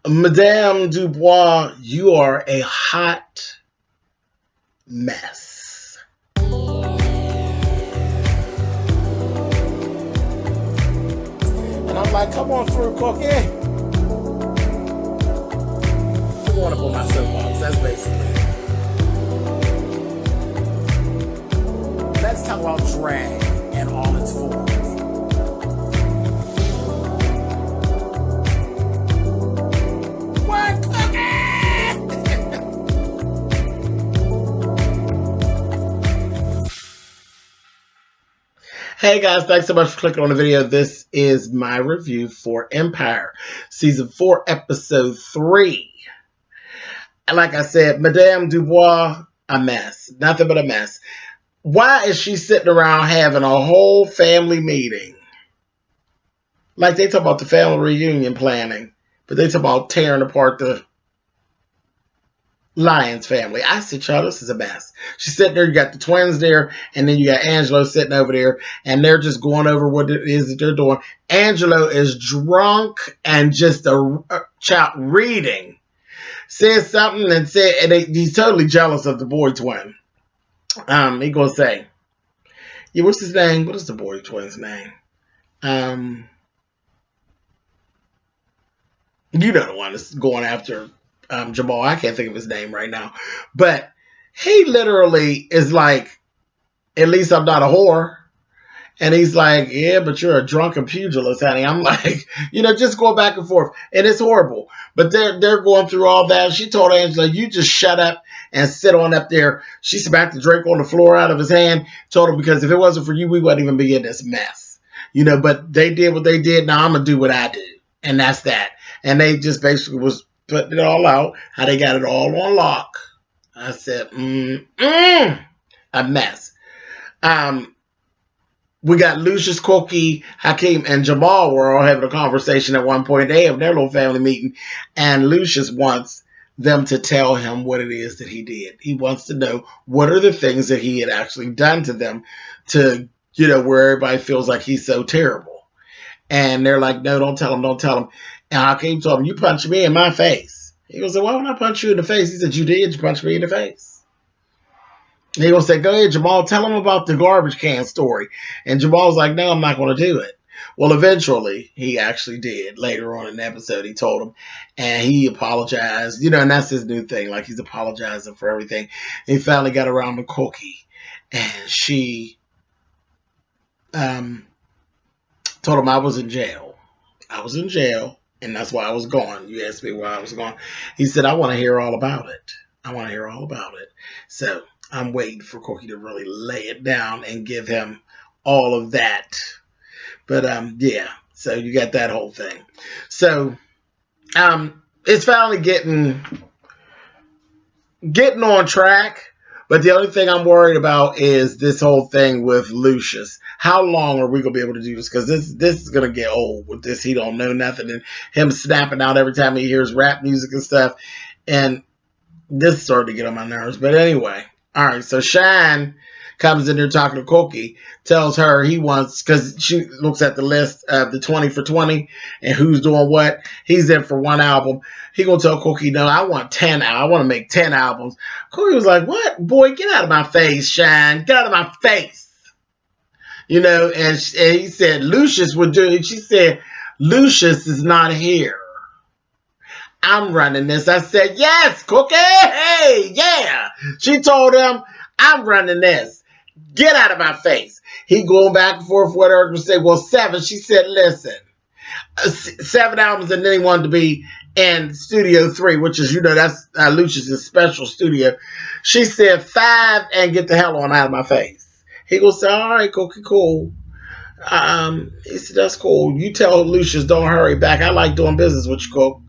Madame Dubois, you are a hot mess. And I'm like, come on through, Cookie. I want to put my soapbox. That's basically it. Let's talk about drag and all its forms. What, Cookie? Hey guys, thanks so much for clicking on the video. This is my review for Empire, Season 4, Episode 3. And like I said, Madame Dubois, a mess. Nothing but a mess. Why is she sitting around having a whole family meeting? Like they talk about the family reunion planning, but they talk about tearing apart the Lyons family. I said, y'all, this is a mess. She's sitting there, you got the twins there, and then you got Angelo sitting over there, and they're just going over what it is that they're doing. Angelo is drunk and just a child reading. Says something and said, and he's totally jealous of the boy twin. He gonna say, yeah, what's his name? What is the boy twin's name? You know the one that's going after Jamal. I can't think of his name right now. But he literally is like, at least I'm not a whore. And he's like, yeah, but you're a drunken pugilist, honey. I'm like, just going back and forth. And it's horrible. But they're going through all that. She told Angela, you just shut up and sit on up there. She smacked the drink on the floor out of his hand. Told him, because if it wasn't for you, we wouldn't even be in this mess. But they did what they did. Now I'm going to do what I do. And that's that. And they just basically was putting it all out. How they got it all on lock. I said, a mess. We got Lucius, Cookie, Hakeem, and Jamal were all having a conversation at one point. They have their little family meeting, and Lucius wants them to tell him what it is that he did. He wants to know what are the things that he had actually done to them to, where everybody feels like he's so terrible. And they're like, no, don't tell him, don't tell him. And Hakeem told him, you punched me in my face. He goes, why would I punch you in the face? He said, you did, you punched me in the face. And he gonna say, go ahead, Jamal, tell him about the garbage can story. And Jamal's like, no, I'm not going to do it. Well, eventually, he actually did. Later on in the episode, he told him. And he apologized. And that's his new thing. Like, he's apologizing for everything. And he finally got around to Cookie. And she told him I was in jail. I was in jail. And that's why I was gone. You asked me why I was gone. He said, I want to hear all about it. I want to hear all about it. So I'm waiting for Cookie to really lay it down and give him all of that. But yeah, so you got that whole thing. So it's finally getting on track. But the only thing I'm worried about is this whole thing with Lucius. How long are we going to be able to do this? Because this is going to get old with this. He don't know nothing. And him snapping out every time he hears rap music and stuff. And this started to get on my nerves. But anyway. All right, so Shine comes in there talking to Cookie, tells her he wants, because she looks at the list of the 20 for 20 and who's doing what. He's in for one album. He gonna tell Cookie, no, I want 10. I want to make 10 albums. Cookie was like, what? Boy, get out of my face, Shine. Get out of my face. And he said Lucius would do it. She said, Lucius is not here. I'm running this. I said, yes, Cookie. Hey, yeah. She told him, I'm running this. Get out of my face. He going back and forth with her and say, well, 7. She said, listen, 7 albums, and then he wanted to be in Studio 3, which is, that's Lucius' special studio. She said 5 and get the hell on out of my face. He goes, all right, Cookie, cool. He said, that's cool. You tell Lucius, don't hurry back. I like doing business with you, Cook.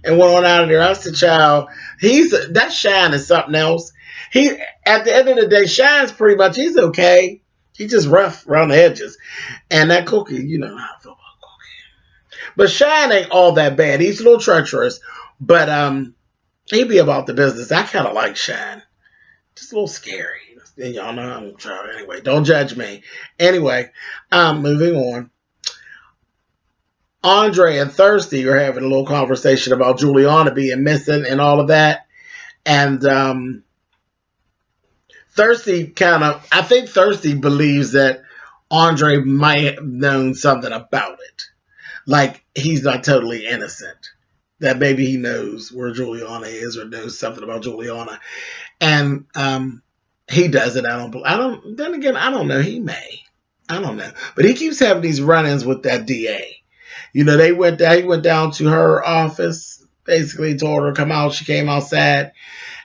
And went on out of there. I said, child, that Shine is something else. He, at the end of the day, Shine's pretty much, he's okay. He's just rough around the edges. And that Cookie, you know how I feel about Cookie. But Shine ain't all that bad. He's a little treacherous. But he be about the business. I kind of like Shine. Just a little scary. And y'all know I'm trying. Anyway, don't judge me. Anyway, moving on. Andre and Thirsty are having a little conversation about Juliana being missing and all of that. And I think Thirsty believes that Andre might have known something about it. Like he's not totally innocent. That maybe he knows where Juliana is or knows something about Juliana. And he doesn't. Then again, I don't know. He may. I don't know. But he keeps having these run-ins with that DA. You know, he went down to her office, basically told her to come out. She came outside.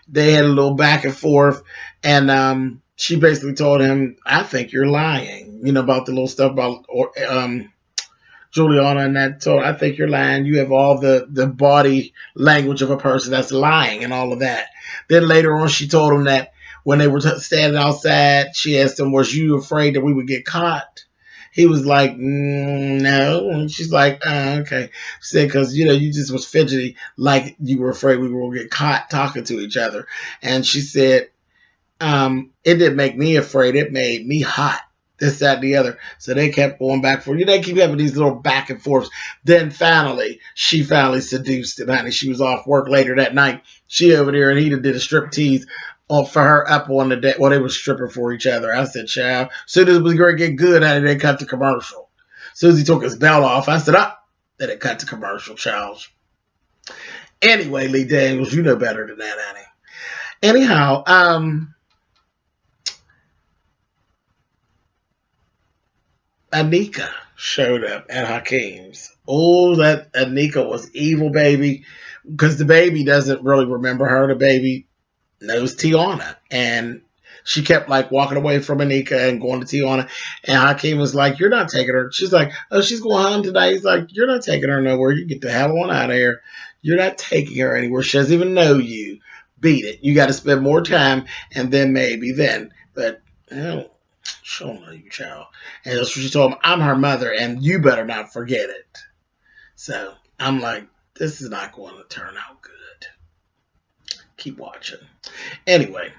They had a little back and forth, and she basically told him, "I think you're lying." You know, about the little stuff about Juliana and that. So I think you're lying. You have all the body language of a person that's lying and all of that. Then later on, she told him that when they were standing outside, she asked him, "Was you afraid that we would get caught?" He was like, "No." And she's like, "Okay." She said, "Because, you know, you just was fidgety, like you were afraid we were going to get caught talking to each other." And she said, "It didn't make me afraid. It made me hot." This, that, and the other. So they kept going back and forth. You know, they keep having these little back and forths. Then she finally seduced him, honey. She was off work later that night. She over there, and he did a strip tease for her up on the deck while they were stripping for each other. I said, "Child." Soon as it was going to get good, honey, they cut the commercial. Soon as he took his belt off, I said, then it cut the commercial, child. Anyway, Lee Daniels, you know better than that, honey. Anyhow, Anika showed up at Hakeem's. Oh, that Anika was evil, baby. Because the baby doesn't really remember her. The baby knows Tiana. And she kept like walking away from Anika and going to Tiana. And Hakeem was like, "You're not taking her." She's like, "Oh, she's going home tonight." He's like, "You're not taking her nowhere. You get the hell on out of here. You're not taking her anywhere. She doesn't even know you. Beat it. You got to spend more time and then maybe then." But, she don't know you, child. And that's what she told him. "I'm her mother, and you better not forget it." So I'm like, this is not going to turn out good. Keep watching. Anyway,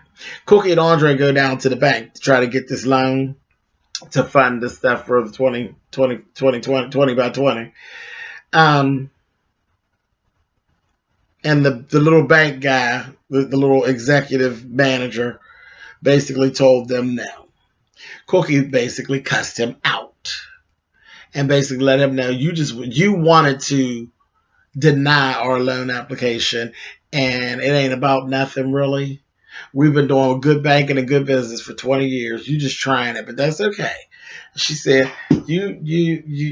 Cookie and Andre go down to the bank to try to get this loan to fund the stuff for the 20 by 20. And the little bank guy, the little executive manager, basically told them no. Cookie basically cussed him out and basically let him know you wanted to deny our loan application, and it ain't about nothing really. We've been doing good banking and good business for 20 years. You just trying it, but that's okay. She said, you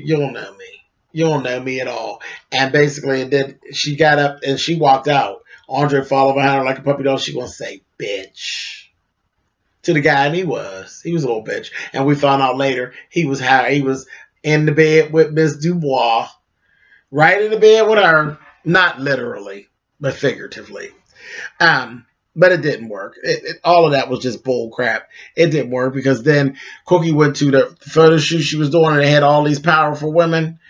don't know me. You don't know me at all. And basically, and then she got up and she walked out. Andre followed behind her like a puppy dog. She gonna say, "Bitch." To the guy, and he was a little bitch. And we found out later he was in the bed with Miss Dubois, right in the bed with her, not literally, but figuratively. But it didn't work. All of that was just bull crap. It didn't work because then Cookie went to the photo shoot she was doing, and they had all these powerful women,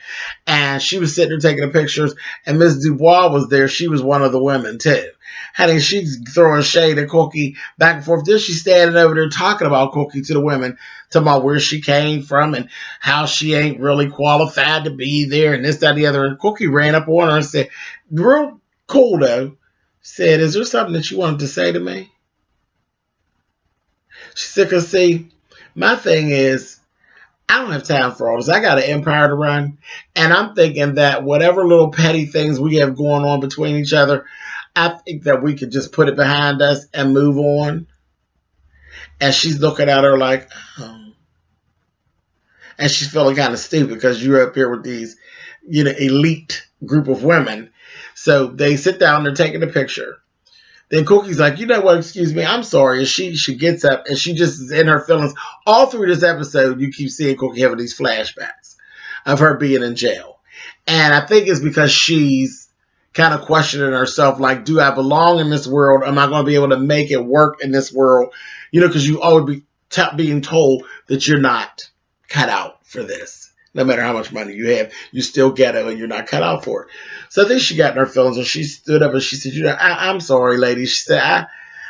and she was sitting there taking the pictures, and Miss Dubois was there. She was one of the women too. Honey, she's throwing shade at Cookie back and forth. Then she's standing over there talking about Cookie to the women, talking about where she came from and how she ain't really qualified to be there and this, that, and the other. And Cookie ran up on her and said, real cool though, said, "Is there something that you wanted to say to me?" She said, "Cause see, my thing is, I don't have time for all this. I got an empire to run. And I'm thinking that whatever little petty things we have going on between each other, I think that we could just put it behind us and move on." And she's looking at her like, oh. And she's feeling kind of stupid because you're up here with these, elite group of women. So they sit down, they're taking a picture. Then Cookie's like, "You know what, excuse me, I'm sorry." And she gets up and she just is in her feelings. All through this episode, you keep seeing Cookie having these flashbacks of her being in jail. And I think it's because she's kind of questioning herself, like, do I belong in this world? Am I going to be able to make it work in this world? Because you always be being told that you're not cut out for this. No matter how much money you have, you still ghetto and you're not cut out for it. So I think she got in her feelings and she stood up and she said, "I'm sorry, lady." She said,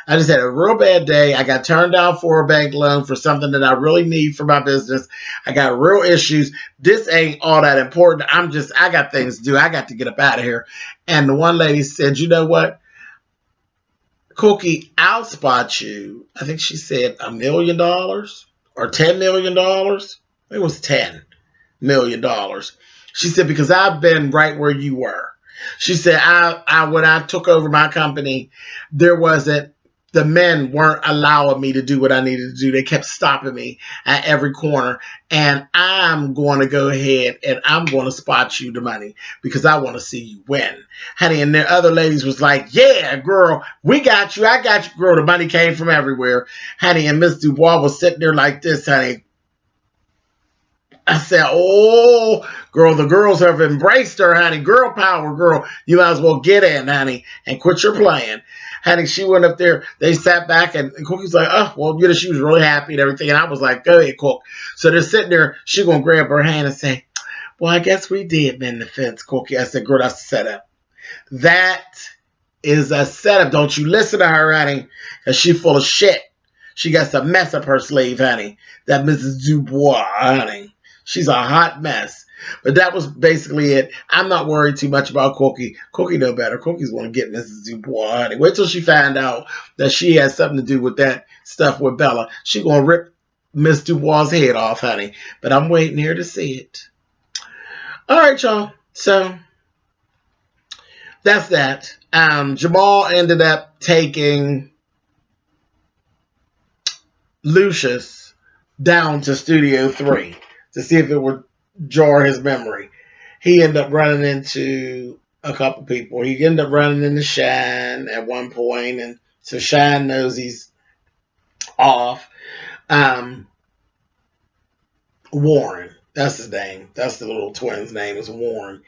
I just had a real bad day. I got turned down for a bank loan for something that I really need for my business. I got real issues. This ain't all that important. I got things to do. I got to get up out of here. And the one lady said, you know what, Cookie, I'll spot you. I think she said $1 million or $10 million. It was $10 million. She said, because I've been right where you were. She said, when I took over my company, the men weren't allowing me to do what I needed to do. They kept stopping me at every corner. And I'm going to go ahead and I'm going to spot you the money because I want to see you win. Honey, and the other ladies was like, yeah, girl, we got you. I got you, girl. The money came from everywhere. Honey, and Miss Dubois was sitting there like this, honey. I said, oh, girl, the girls have embraced her, honey. Girl power, girl. You might as well get in, honey, and quit your playing. Honey, she went up there. They sat back, and Cookie's like, oh, well, you know, she was really happy and everything. And I was like, go ahead, Cook. So they're sitting there. She going to grab her hand and say, well, I guess we did mend the fence, Cookie. I said, girl, that's a setup. That is a setup. Don't you listen to her, honey, because she's full of shit. She got some mess up her sleeve, honey. That Mrs. Dubois, honey. She's a hot mess. But that was basically it. I'm not worried too much about Cookie. Cookie know better. Cookie's going to get Mrs. Dubois, honey. Wait till she find out that she has something to do with that stuff with Bella. She going to rip Miss Dubois' head off, honey. But I'm waiting here to see it. All right, y'all. So that's that. Jamal ended up taking Lucius down to Studio 3 to see if it would jar his memory. He ended up running into a couple people. He ended up running into Shine at one point, and so Shine knows he's off. Warren, that's his name. That's the little twin's name, is Warren.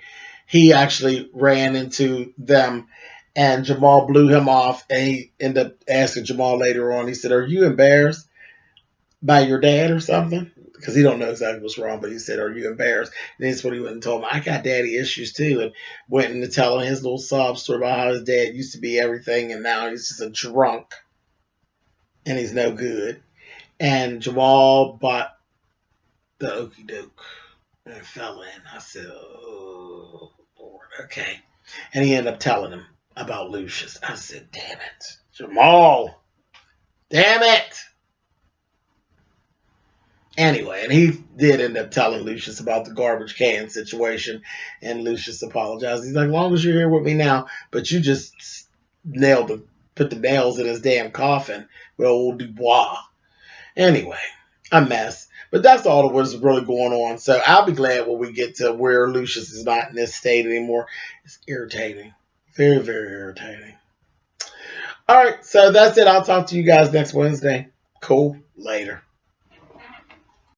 He actually ran into them, and Jamal blew him off, and he ended up asking Jamal later on, he said, are you embarrassed by your dad or something? Because he don't know exactly what's wrong, but he said, are you embarrassed? And that's what he went and told him. I got daddy issues too, and went into telling his little sob story about how his dad used to be everything, and now he's just a drunk, and he's no good. And Jamal bought the okie doke and fell in. I said, oh, Lord, okay. And he ended up telling him about Lucius. I said, damn it, Jamal, damn it. Anyway, and he did end up telling Lucius about the garbage can situation, and Lucius apologized. He's like, as long as you're here with me now, but you just put the nails in his damn coffin with old Dubois. Anyway, a mess. But that's all that was really going on. So I'll be glad when we get to where Lucius is not in this state anymore. It's irritating. Very, very irritating. All right, so that's it. I'll talk to you guys next Wednesday. Cool. Later.